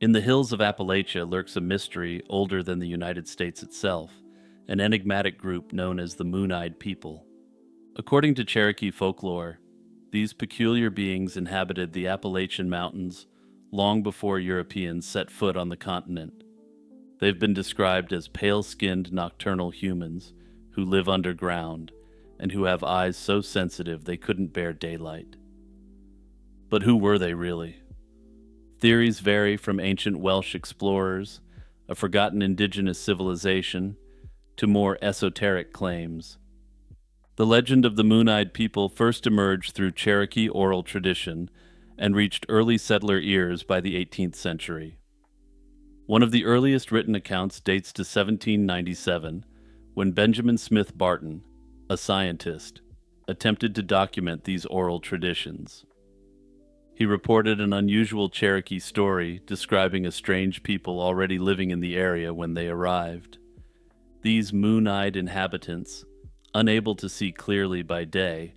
In the hills of Appalachia lurks a mystery older than the United States itself, an enigmatic group known as the Moon-Eyed People. According to Cherokee folklore, these peculiar beings inhabited the Appalachian Mountains long before Europeans set foot on the continent. They've been described as pale-skinned nocturnal humans who live underground and who have eyes so sensitive they couldn't bear daylight. But who were they really? Theories vary from ancient Welsh explorers, a forgotten indigenous civilization, to more esoteric claims. The legend of the Moon-Eyed People first emerged through Cherokee oral tradition and reached early settler ears by the 18th century. One of the earliest written accounts dates to 1797, when Benjamin Smith Barton, a scientist, attempted to document these oral traditions. He reported an unusual Cherokee story describing a strange people already living in the area when they arrived. These moon-eyed inhabitants, unable to see clearly by day,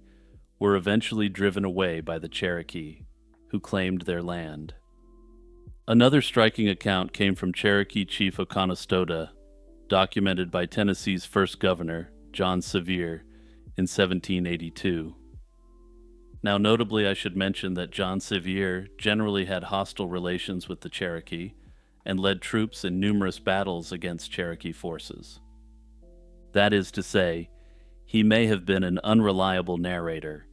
were eventually driven away by the Cherokee, who claimed their land. Another striking account came from Cherokee Chief Oconostota, documented by Tennessee's first governor, John Sevier, in 1782. Now, notably, I should mention that John Sevier generally had hostile relations with the Cherokee and led troops in numerous battles against Cherokee forces. That is to say, he may have been an unreliable narrator,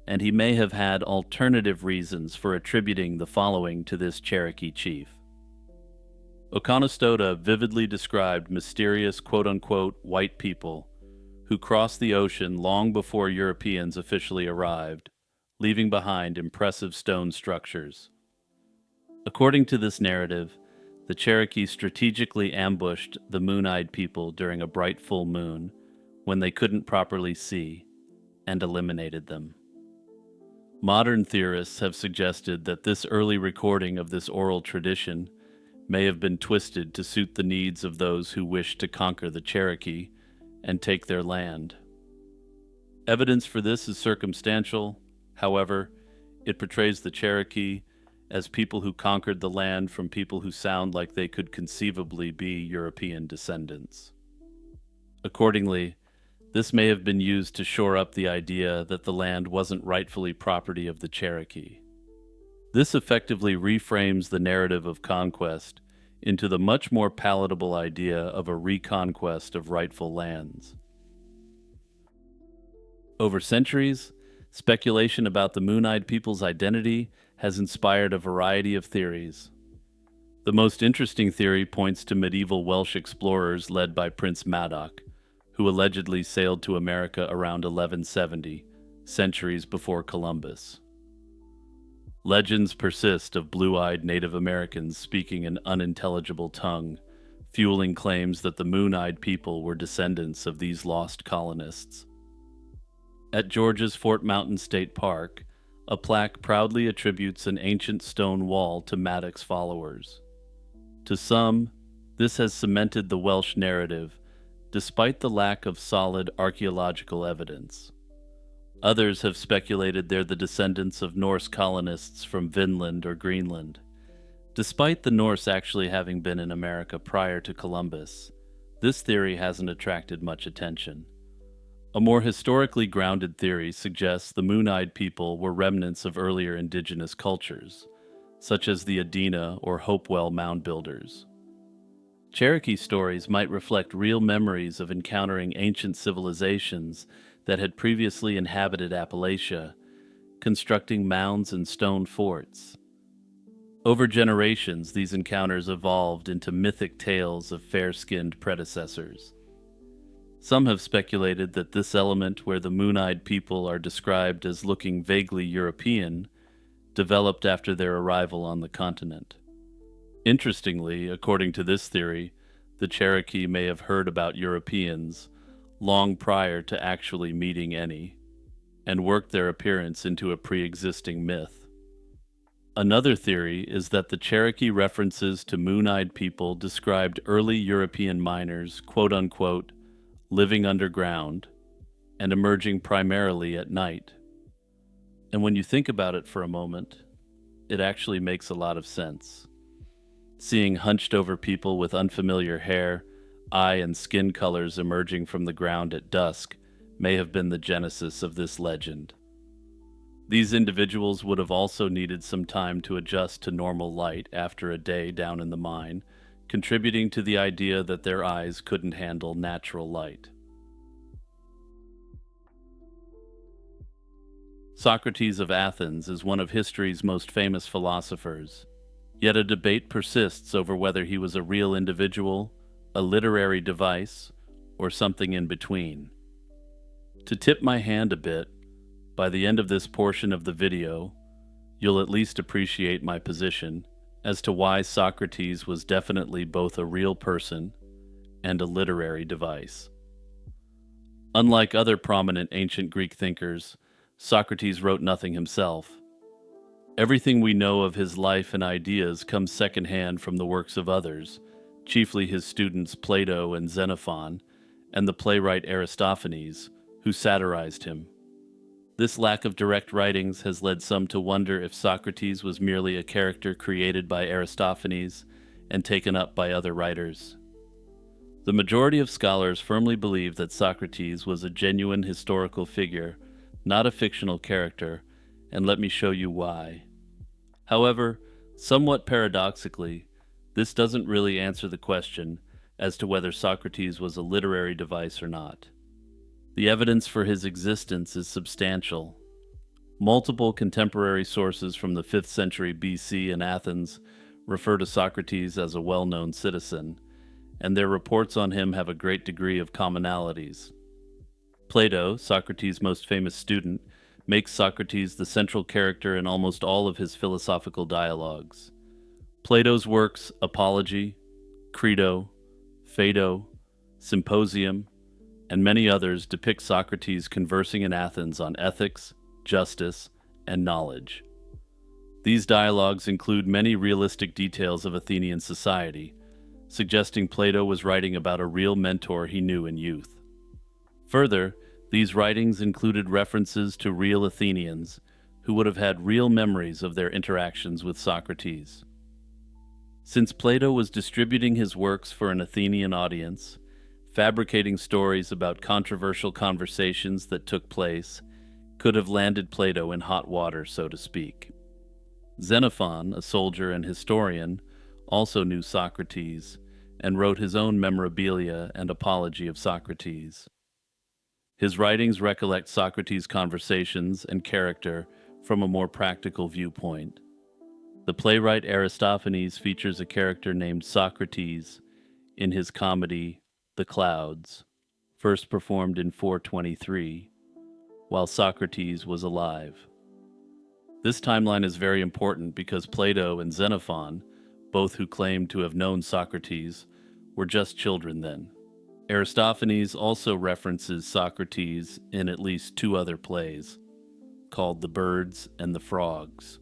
and he may have had alternative reasons for attributing the following to this Cherokee chief. Oconostota vividly described mysterious quote-unquote white people who crossed the ocean long before Europeans officially arrived, leaving behind impressive stone structures. According to this narrative, the Cherokee strategically ambushed the Moon-Eyed People during a bright full moon when they couldn't properly see, and eliminated them. Modern theorists have suggested that this early recording of this oral tradition may have been twisted to suit the needs of those who wished to conquer the Cherokee and take their land. Evidence for this is circumstantial. However, it portrays the Cherokee as people who conquered the land from people who sound like they could conceivably be European descendants. Accordingly, this may have been used to shore up the idea that the land wasn't rightfully property of the Cherokee. This effectively reframes the narrative of conquest into the much more palatable idea of a reconquest of rightful lands. Over centuries, speculation about the Moon-Eyed People's identity has inspired a variety of theories. The most interesting theory points to medieval Welsh explorers led by Prince Madoc, who allegedly sailed to America around 1170, centuries before Columbus. Legends persist of blue-eyed Native Americans speaking an unintelligible tongue, fueling claims that the Moon-Eyed People were descendants of these lost colonists. At Georgia's Fort Mountain State Park, a plaque proudly attributes an ancient stone wall to Madoc's followers. To some, this has cemented the Welsh narrative, despite the lack of solid archaeological evidence. Others have speculated they're the descendants of Norse colonists from Vinland or Greenland. Despite the Norse actually having been in America prior to Columbus, this theory hasn't attracted much attention. A more historically grounded theory suggests the Moon-Eyed People were remnants of earlier indigenous cultures, such as the Adena or Hopewell mound builders. Cherokee stories might reflect real memories of encountering ancient civilizations that had previously inhabited Appalachia, constructing mounds and stone forts. Over generations, these encounters evolved into mythic tales of fair-skinned predecessors. Some have speculated that this element, where the Moon-Eyed People are described as looking vaguely European, developed after their arrival on the continent. Interestingly, according to this theory, the Cherokee may have heard about Europeans long prior to actually meeting any, and worked their appearance into a pre-existing myth. Another theory is that the Cherokee references to Moon-Eyed People described early European miners, quote-unquote, living underground and emerging primarily at night. And when you think about it for a moment, it actually makes a lot of sense. Seeing hunched over people with unfamiliar hair, eye, and skin colors emerging from the ground at dusk may have been the genesis of this legend. These individuals would have also needed some time to adjust to normal light after a day down in the mine, contributing to the idea that their eyes couldn't handle natural light. Socrates of Athens is one of history's most famous philosophers, yet a debate persists over whether he was a real individual, a literary device, or something in between. To tip my hand a bit, by the end of this portion of the video, you'll at least appreciate my position as to why Socrates was definitely both a real person and a literary device. Unlike other prominent ancient Greek thinkers, Socrates wrote nothing himself. Everything we know of his life and ideas comes secondhand from the works of others, chiefly his students Plato and Xenophon, and the playwright Aristophanes, who satirized him. This lack of direct writings has led some to wonder if Socrates was merely a character created by Aristophanes and taken up by other writers. The majority of scholars firmly believe that Socrates was a genuine historical figure, not a fictional character, and let me show you why. However, somewhat paradoxically, this doesn't really answer the question as to whether Socrates was a literary device or not. The evidence for his existence is substantial. Multiple contemporary sources from the 5th century BC in Athens refer to Socrates as a well-known citizen, and their reports on him have a great degree of commonalities. Plato, Socrates' most famous student, makes Socrates the central character in almost all of his philosophical dialogues. Plato's works Apology, Crito, Phaedo, Symposium, and many others depict Socrates conversing in Athens on ethics, justice, and knowledge. These dialogues include many realistic details of Athenian society, suggesting Plato was writing about a real mentor he knew in youth. Further, these writings included references to real Athenians who would have had real memories of their interactions with Socrates. Since Plato was distributing his works for an Athenian audience, fabricating stories about controversial conversations that took place could have landed Plato in hot water, so to speak. Xenophon, a soldier and historian, also knew Socrates and wrote his own memorabilia and apology of Socrates. His writings recollect Socrates' conversations and character from a more practical viewpoint. The playwright Aristophanes features a character named Socrates in his comedy The Clouds, first performed in 423, while Socrates was alive. This timeline is very important because Plato and Xenophon, both who claimed to have known Socrates, were just children then. Aristophanes also references Socrates in at least 2 other plays, called The Birds and the Frogs.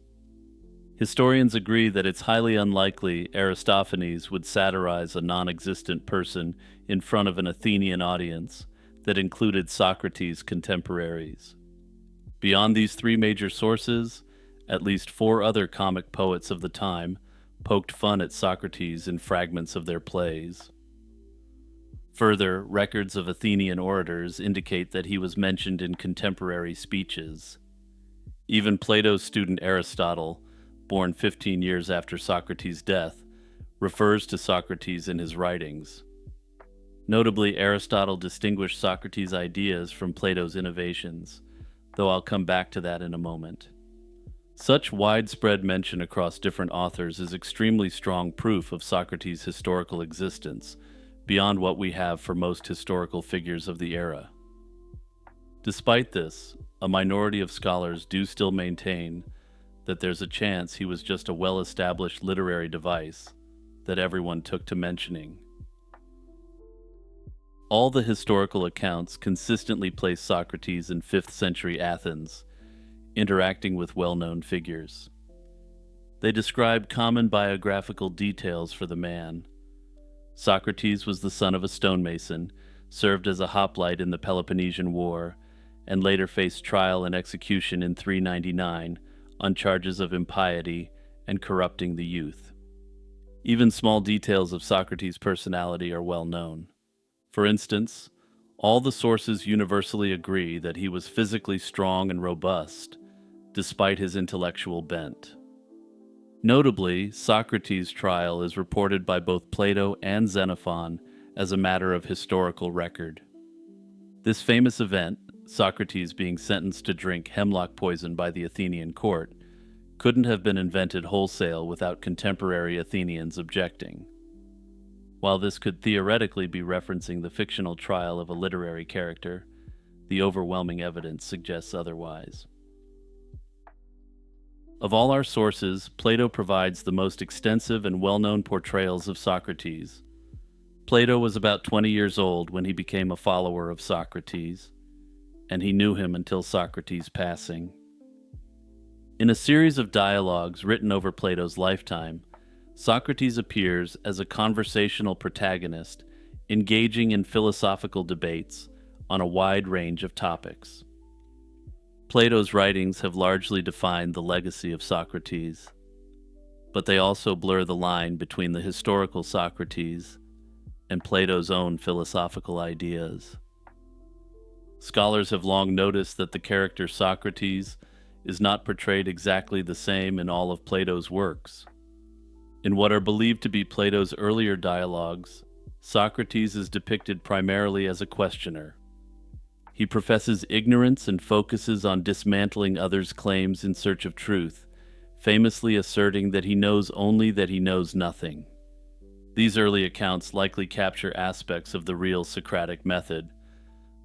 Historians agree that it's highly unlikely Aristophanes would satirize a non-existent person in front of an Athenian audience that included Socrates' contemporaries. Beyond these 3 major sources, at least 4 other comic poets of the time poked fun at Socrates in fragments of their plays. Further, records of Athenian orators indicate that he was mentioned in contemporary speeches. Even Plato's student Aristotle, born 15 years after Socrates' death, refers to Socrates in his writings. Notably, Aristotle distinguished Socrates' ideas from Plato's innovations, though I'll come back to that in a moment. Such widespread mention across different authors is extremely strong proof of Socrates' historical existence, beyond what we have for most historical figures of the era. Despite this, a minority of scholars do still maintain that there's a chance he was just a well-established literary device that everyone took to mentioning. All the historical accounts consistently place Socrates in 5th century Athens, interacting with well-known figures. They describe common biographical details for the man. Socrates was the son of a stonemason, served as a hoplite in the Peloponnesian War, and later faced trial and execution in 399 on charges of impiety and corrupting the youth. Even small details of Socrates' personality are well known. For instance, all the sources universally agree that he was physically strong and robust, despite his intellectual bent. Notably, Socrates' trial is reported by both Plato and Xenophon as a matter of historical record. This famous event, Socrates being sentenced to drink hemlock poison by the Athenian court, couldn't have been invented wholesale without contemporary Athenians objecting. While this could theoretically be referencing the fictional trial of a literary character, the overwhelming evidence suggests otherwise. Of all our sources, Plato provides the most extensive and well-known portrayals of Socrates. Plato was about 20 years old when he became a follower of Socrates, and he knew him until Socrates' passing. In a series of dialogues written over Plato's lifetime, Socrates appears as a conversational protagonist, engaging in philosophical debates on a wide range of topics. Plato's writings have largely defined the legacy of Socrates, but they also blur the line between the historical Socrates and Plato's own philosophical ideas. Scholars have long noticed that the character Socrates is not portrayed exactly the same in all of Plato's works. In what are believed to be Plato's earlier dialogues, Socrates is depicted primarily as a questioner. He professes ignorance and focuses on dismantling others' claims in search of truth, famously asserting that he knows only that he knows nothing. These early accounts likely capture aspects of the real Socratic method,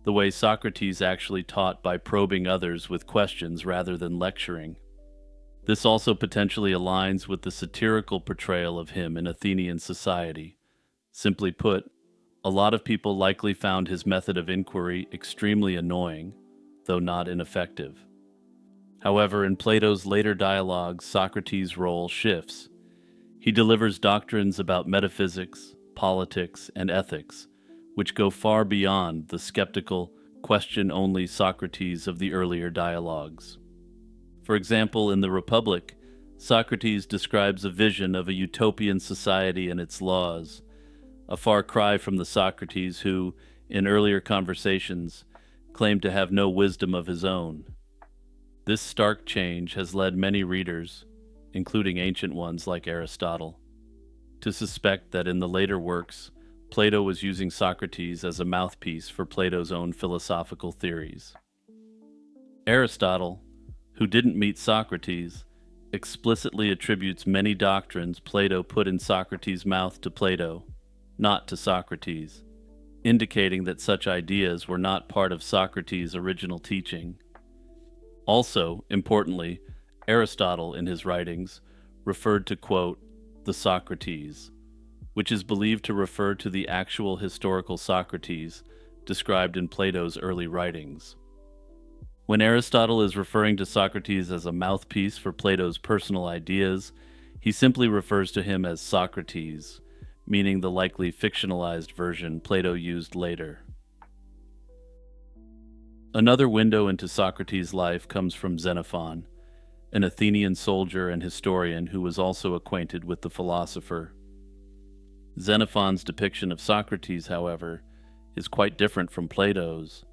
the way Socrates actually taught by probing others with questions rather than lecturing. This also potentially aligns with the satirical portrayal of him in Athenian society. Simply put, a lot of people likely found his method of inquiry extremely annoying, though not ineffective. However, in Plato's later dialogues, Socrates' role shifts. He delivers doctrines about metaphysics, politics, and ethics, which go far beyond the skeptical, question-only Socrates of the earlier dialogues. For example, in the Republic, Socrates describes a vision of a utopian society and its laws, a far cry from the Socrates who, in earlier conversations, claimed to have no wisdom of his own. This stark change has led many readers, including ancient ones like Aristotle, to suspect that in the later works, Plato was using Socrates as a mouthpiece for Plato's own philosophical theories. Aristotle, who didn't meet Socrates, explicitly attributes many doctrines Plato put in Socrates' mouth to Plato, not to Socrates, indicating that such ideas were not part of Socrates' original teaching. Also, importantly, Aristotle, in his writings, referred to, quote, the Socrates, which is believed to refer to the actual historical Socrates described in Plato's early writings. When Aristotle is referring to Socrates as a mouthpiece for Plato's personal ideas, he simply refers to him as Socrates, meaning the likely fictionalized version Plato used later. Another window into Socrates' life comes from Xenophon, an Athenian soldier and historian who was also acquainted with the philosopher. Xenophon's depiction of Socrates, however, is quite different from Plato's.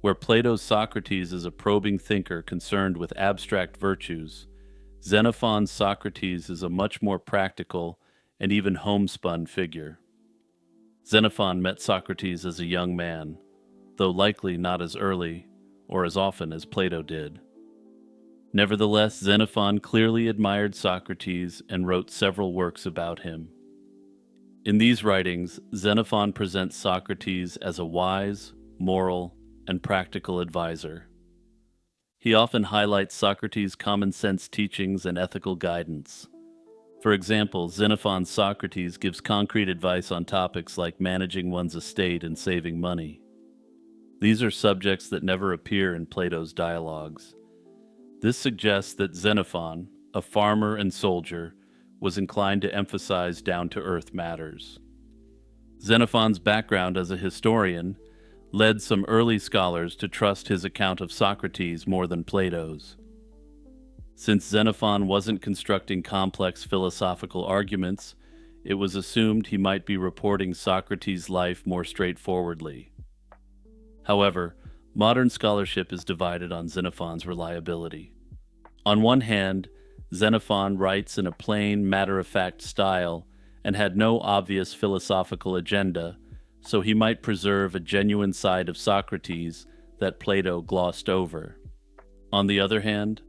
Where Plato's Socrates is a probing thinker concerned with abstract virtues, Xenophon's Socrates is a much more practical and even homespun figure. Xenophon met Socrates as a young man, though likely not as early or as often as Plato did. Nevertheless, Xenophon clearly admired Socrates and wrote several works about him. In these writings, Xenophon presents Socrates as a wise, moral, and practical advisor. He often highlights Socrates' common sense teachings and ethical guidance. For example, Xenophon's Socrates gives concrete advice on topics like managing one's estate and saving money. These are subjects that never appear in Plato's dialogues. This suggests that Xenophon, a farmer and soldier, was inclined to emphasize down-to-earth matters. Xenophon's background as a historian led some early scholars to trust his account of Socrates more than Plato's. Since Xenophon wasn't constructing complex philosophical arguments, it was assumed he might be reporting Socrates' life more straightforwardly. However, modern scholarship is divided on Xenophon's reliability. On one hand, Xenophon writes in a plain, matter-of-fact style and had no obvious philosophical agenda, so he might preserve a genuine side of Socrates that Plato glossed over. On the other hand,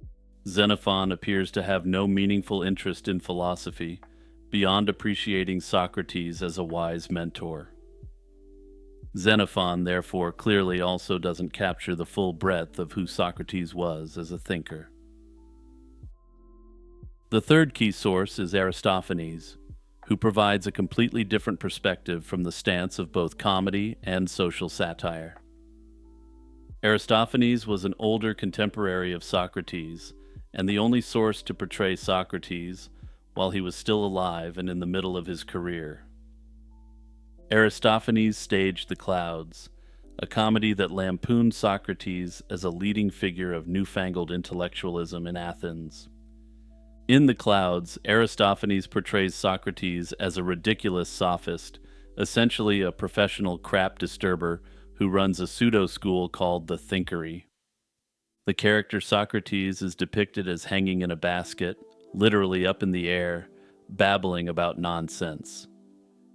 Xenophon appears to have no meaningful interest in philosophy, beyond appreciating Socrates as a wise mentor. Xenophon, therefore, clearly also doesn't capture the full breadth of who Socrates was as a thinker. The third key source is Aristophanes, who provides a completely different perspective from the stance of both comedy and social satire. Aristophanes was an older contemporary of Socrates, and the only source to portray Socrates while he was still alive and in the middle of his career. Aristophanes staged The Clouds, a comedy that lampooned Socrates as a leading figure of newfangled intellectualism in Athens. In The Clouds, Aristophanes portrays Socrates as a ridiculous sophist, essentially a professional crap disturber who runs a pseudo-school called the Thinkery. The character Socrates is depicted as hanging in a basket, literally up in the air, babbling about nonsense.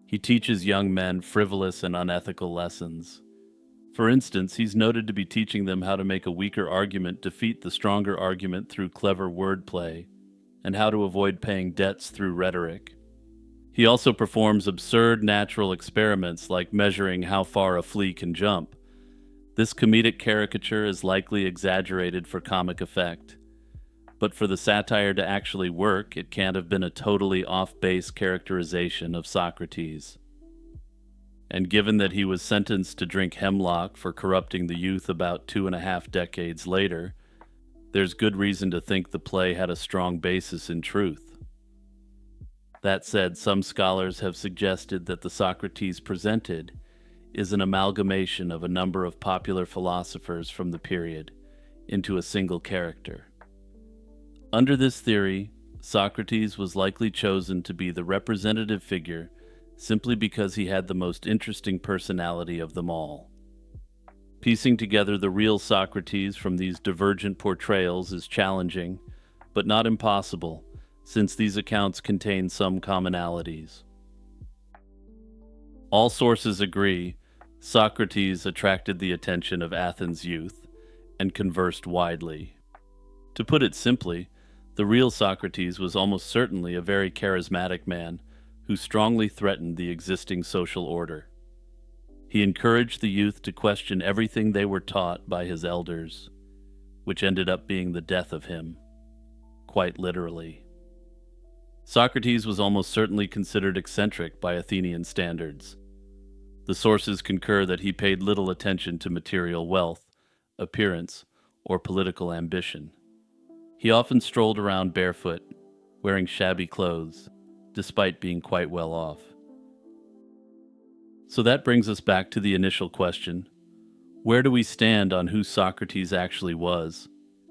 He teaches young men frivolous and unethical lessons. For instance, he's noted to be teaching them how to make a weaker argument defeat the stronger argument through clever wordplay, and how to avoid paying debts through rhetoric. He also performs absurd natural experiments like measuring how far a flea can jump. This comedic caricature is likely exaggerated for comic effect, but for the satire to actually work, it can't have been a totally off-base characterization of Socrates. And given that he was sentenced to drink hemlock for corrupting the youth about 2.5 decades later, there's good reason to think the play had a strong basis in truth. That said, some scholars have suggested that the Socrates presented is an amalgamation of a number of popular philosophers from the period into a single character. Under this theory, Socrates was likely chosen to be the representative figure simply because he had the most interesting personality of them all. Piecing together the real Socrates from these divergent portrayals is challenging, but not impossible, since these accounts contain some commonalities. All sources agree Socrates attracted the attention of Athens' youth and conversed widely. To put it simply, the real Socrates was almost certainly a very charismatic man who strongly threatened the existing social order. He encouraged the youth to question everything they were taught by his elders, which ended up being the death of him, quite literally. Socrates was almost certainly considered eccentric by Athenian standards. The sources concur that he paid little attention to material wealth, appearance, or political ambition. He often strolled around barefoot, wearing shabby clothes, despite being quite well off. So that brings us back to the initial question: where do we stand on who Socrates actually was,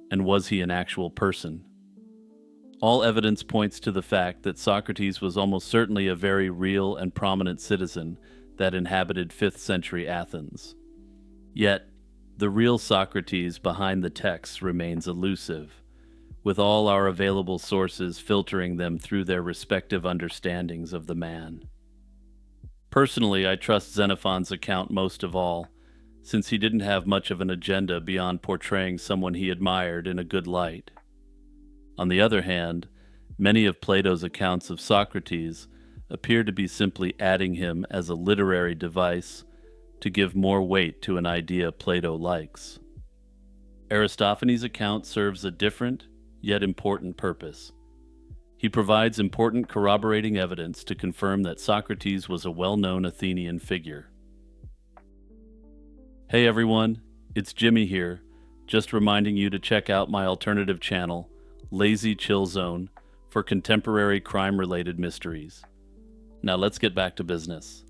and was he an actual person? All evidence points to the fact that Socrates was almost certainly a very real and prominent citizen that inhabited 5th century Athens. Yet, the real Socrates behind the texts remains elusive, with all our available sources filtering them through their respective understandings of the man. Personally, I trust Xenophon's account most of all, since he didn't have much of an agenda beyond portraying someone he admired in a good light. On the other hand, many of Plato's accounts of Socrates appear to be simply adding him as a literary device to give more weight to an idea Plato likes. Aristophanes' account serves a different, yet important purpose. He provides important corroborating evidence to confirm that Socrates was a well-known Athenian figure. Hey everyone, it's Jimmy here, just reminding you to check out my alternative channel, Lazy Chill Zone, for contemporary crime-related mysteries. Now let's get back to business.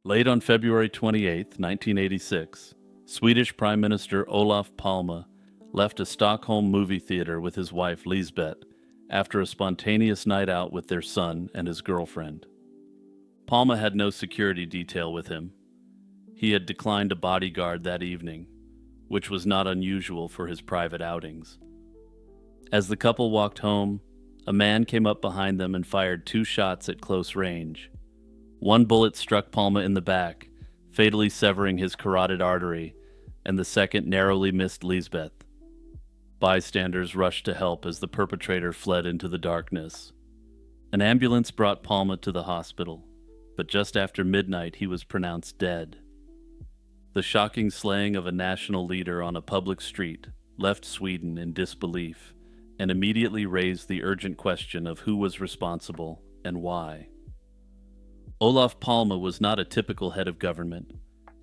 Late on February 28, 1986, Swedish Prime Minister Olof Palme left a Stockholm movie theater with his wife Lisbeth after a spontaneous night out with their son and his girlfriend. Palma had no security detail with him. He had declined a bodyguard that evening, which was not unusual for his private outings. As the couple walked home, a man came up behind them and fired 2 shots at close range. One bullet struck Palma in the back, fatally severing his carotid artery, and the second narrowly missed Lisbeth. Bystanders rushed to help as the perpetrator fled into the darkness. An ambulance brought Palma to the hospital, but just after midnight he was pronounced dead. The shocking slaying of a national leader on a public street left Sweden in disbelief and immediately raised the urgent question of who was responsible and why. Olof Palme was not a typical head of government.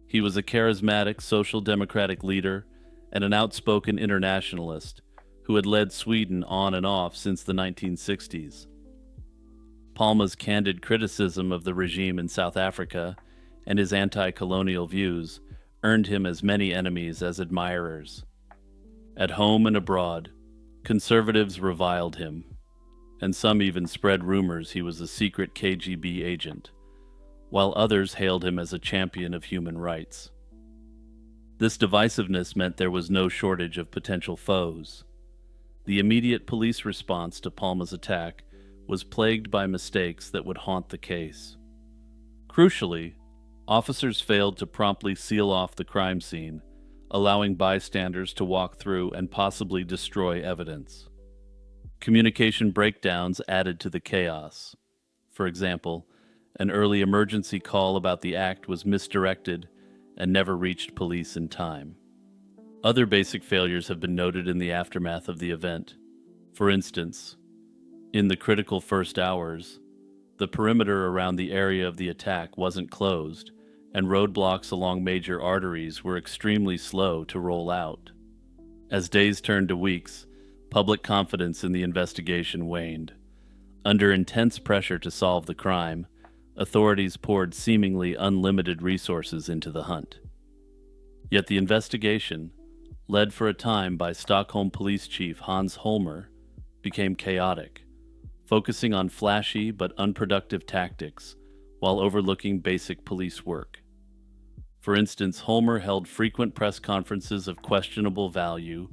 He was a charismatic social democratic leader and an outspoken internationalist who had led Sweden on and off since the 1960s. Palme's candid criticism of the regime in South Africa and his anti-colonial views earned him as many enemies as admirers. At home and abroad, conservatives reviled him, and some even spread rumors he was a secret KGB agent, while others hailed him as a champion of human rights. This divisiveness meant there was no shortage of potential foes. The immediate police response to Palme's attack was plagued by mistakes that would haunt the case. Crucially, officers failed to promptly seal off the crime scene, allowing bystanders to walk through and possibly destroy evidence. Communication breakdowns added to the chaos. For example, an early emergency call about the act was misdirected and never reached police in time. Other basic failures have been noted in the aftermath of the event. For instance, in the critical first hours, the perimeter around the area of the attack wasn't closed, and roadblocks along major arteries were extremely slow to roll out. As days turned to weeks, public confidence in the investigation waned. Under intense pressure to solve the crime, authorities poured seemingly unlimited resources into the hunt. Yet the investigation, led for a time by Stockholm Police Chief Hans Holmer, became chaotic, focusing on flashy but unproductive tactics while overlooking basic police work. For instance, Holmer held frequent press conferences of questionable value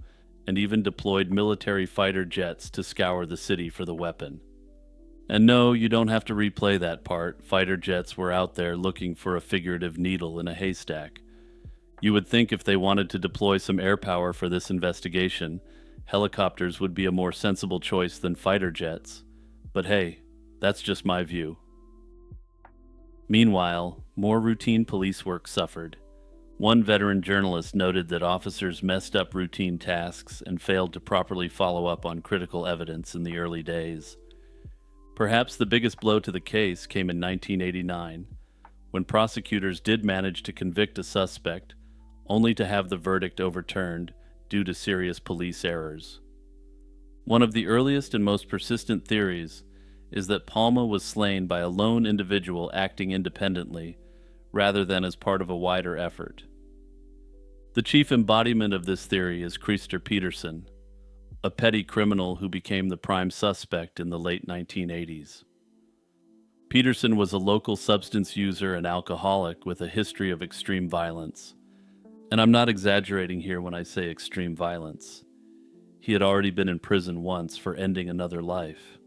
and even deployed military fighter jets to scour the city for the weapon. And no, you don't have to replay that part. Fighter jets were out there looking for a figurative needle in a haystack. You would think if they wanted to deploy some air power for this investigation, helicopters would be a more sensible choice than fighter jets. But hey, that's just my view. Meanwhile, more routine police work suffered. One veteran journalist noted that officers messed up routine tasks and failed to properly follow up on critical evidence in the early days. Perhaps the biggest blow to the case came in 1989, when prosecutors did manage to convict a suspect, only to have the verdict overturned due to serious police errors. One of the earliest and most persistent theories is that Palme was slain by a lone individual acting independently, rather than as part of a wider effort. The chief embodiment of this theory is Christer Peterson, a petty criminal who became the prime suspect in the late 1980s. Peterson was a local substance user and alcoholic with a history of extreme violence. And I'm not exaggerating here when I say extreme violence. He had already been in prison once for ending another life.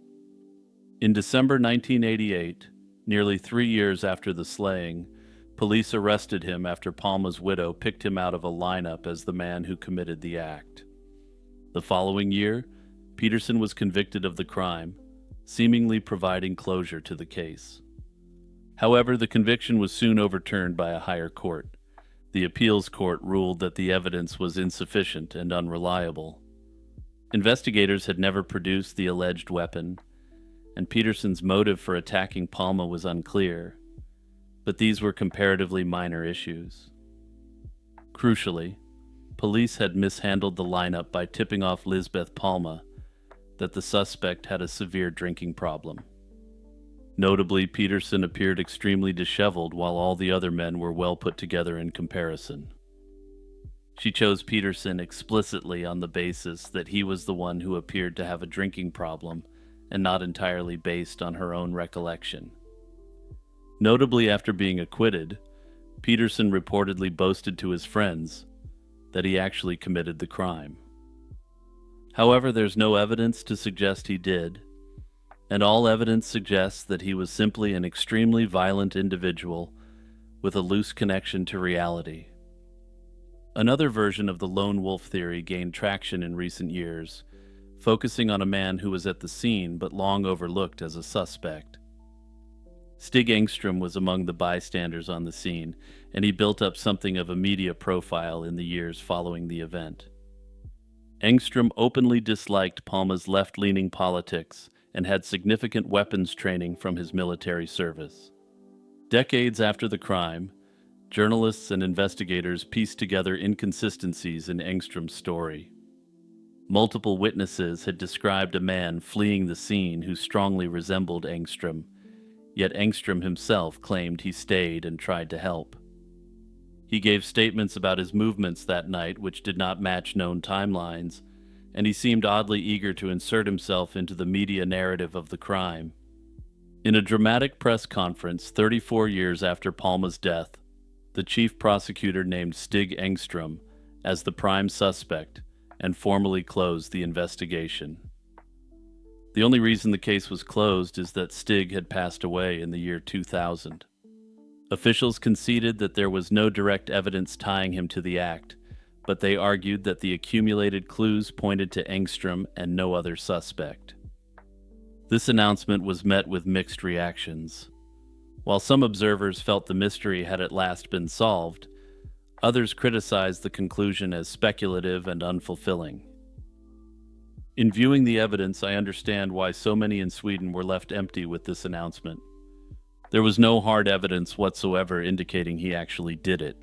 In December 1988, nearly 3 years after the slaying, police arrested him after Palme's widow picked him out of a lineup as the man who committed the act. The following year, Peterson was convicted of the crime, seemingly providing closure to the case. However, the conviction was soon overturned by a higher court. The appeals court ruled that the evidence was insufficient and unreliable. Investigators had never produced the alleged weapon, and Peterson's motive for attacking Palme was unclear, but these were comparatively minor issues. Crucially, police had mishandled the lineup by tipping off Lisbeth Palme that the suspect had a severe drinking problem. Notably, Peterson appeared extremely disheveled while all the other men were well put together in comparison. She chose Peterson explicitly on the basis that he was the one who appeared to have a drinking problem and not entirely based on her own recollection. Notably, after being acquitted, Peterson reportedly boasted to his friends that he actually committed the crime. However, there's no evidence to suggest he did, and all evidence suggests that he was simply an extremely violent individual with a loose connection to reality. Another version of the lone wolf theory gained traction in recent years, focusing on a man who was at the scene but long overlooked as a suspect. Stig Engstrom was among the bystanders on the scene, and he built up something of a media profile in the years following the event. Engstrom openly disliked Palma's left-leaning politics and had significant weapons training from his military service. Decades after the crime, journalists and investigators pieced together inconsistencies in Engstrom's story. Multiple witnesses had described a man fleeing the scene who strongly resembled Engstrom, yet Engstrom himself claimed he stayed and tried to help. He gave statements about his movements that night which did not match known timelines, and he seemed oddly eager to insert himself into the media narrative of the crime. In a dramatic press conference 34 years after Palma's death, the chief prosecutor named Stig Engstrom as the prime suspect and formally closed the investigation. The only reason the case was closed is that Stig had passed away in the year 2000. Officials conceded that there was no direct evidence tying him to the act, but they argued that the accumulated clues pointed to Engstrom and no other suspect. This announcement was met with mixed reactions. While some observers felt the mystery had at last been solved, others criticized the conclusion as speculative and unfulfilling. In viewing the evidence, I understand why so many in Sweden were left empty with this announcement. There was no hard evidence whatsoever indicating he actually did it.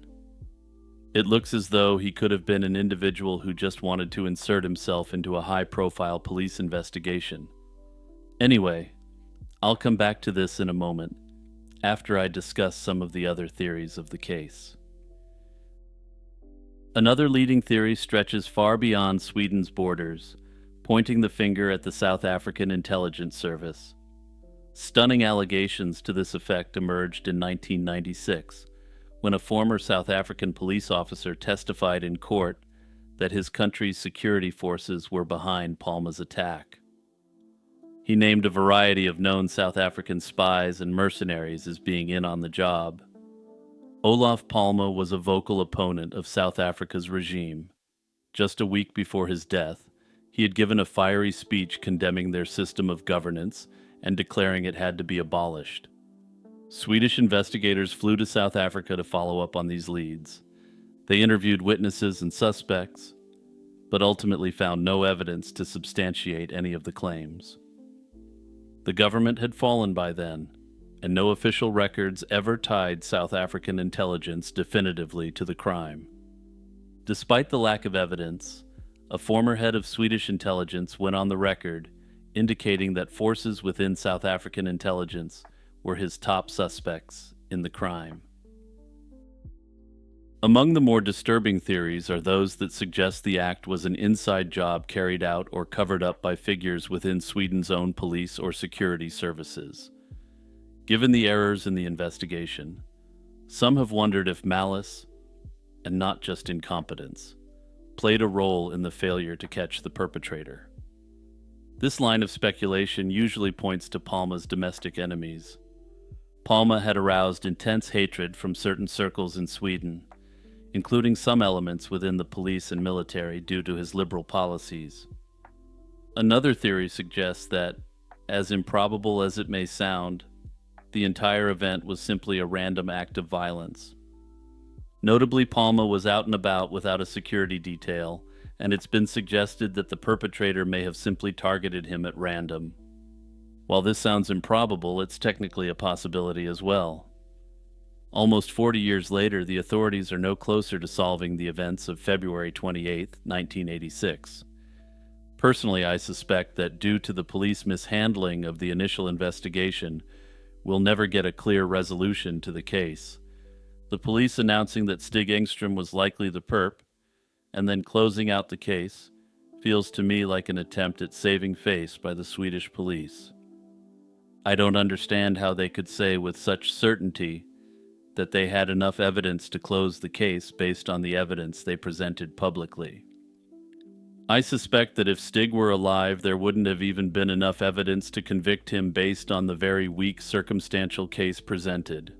It looks as though he could have been an individual who just wanted to insert himself into a high-profile police investigation. Anyway, I'll come back to this in a moment, after I discuss some of the other theories of the case. Another leading theory stretches far beyond Sweden's borders, pointing the finger at the South African Intelligence Service. Stunning allegations to this effect emerged in 1996, when a former South African police officer testified in court that his country's security forces were behind Palma's attack. He named a variety of known South African spies and mercenaries as being in on the job. Olof Palme was a vocal opponent of South Africa's regime. Just a week before his death, he had given a fiery speech condemning their system of governance and declaring it had to be abolished. Swedish investigators flew to South Africa to follow up on these leads. They interviewed witnesses and suspects, but ultimately found no evidence to substantiate any of the claims. The government had fallen by then, and no official records ever tied South African intelligence definitively to the crime. Despite the lack of evidence, a former head of Swedish intelligence went on the record indicating that forces within South African intelligence were his top suspects in the crime. Among the more disturbing theories are those that suggest the act was an inside job carried out or covered up by figures within Sweden's own police or security services. Given the errors in the investigation, some have wondered if malice, and not just incompetence, played a role in the failure to catch the perpetrator. This line of speculation usually points to Palma's domestic enemies. Palma had aroused intense hatred from certain circles in Sweden, including some elements within the police and military due to his liberal policies. Another theory suggests that, as improbable as it may sound, the entire event was simply a random act of violence. Notably, Palma was out and about without a security detail, and it's been suggested that the perpetrator may have simply targeted him at random. While this sounds improbable, it's technically a possibility as well. Almost 40 years later, the authorities are no closer to solving the events of February 28, 1986. Personally, I suspect that due to the police mishandling of the initial investigation, we'll never get a clear resolution to the case. The police announcing that Stig Engstrom was likely the perp, and then closing out the case, feels to me like an attempt at saving face by the Swedish police. I don't understand how they could say with such certainty that they had enough evidence to close the case based on the evidence they presented publicly. I suspect that if Stig were alive, there wouldn't have even been enough evidence to convict him based on the very weak circumstantial case presented.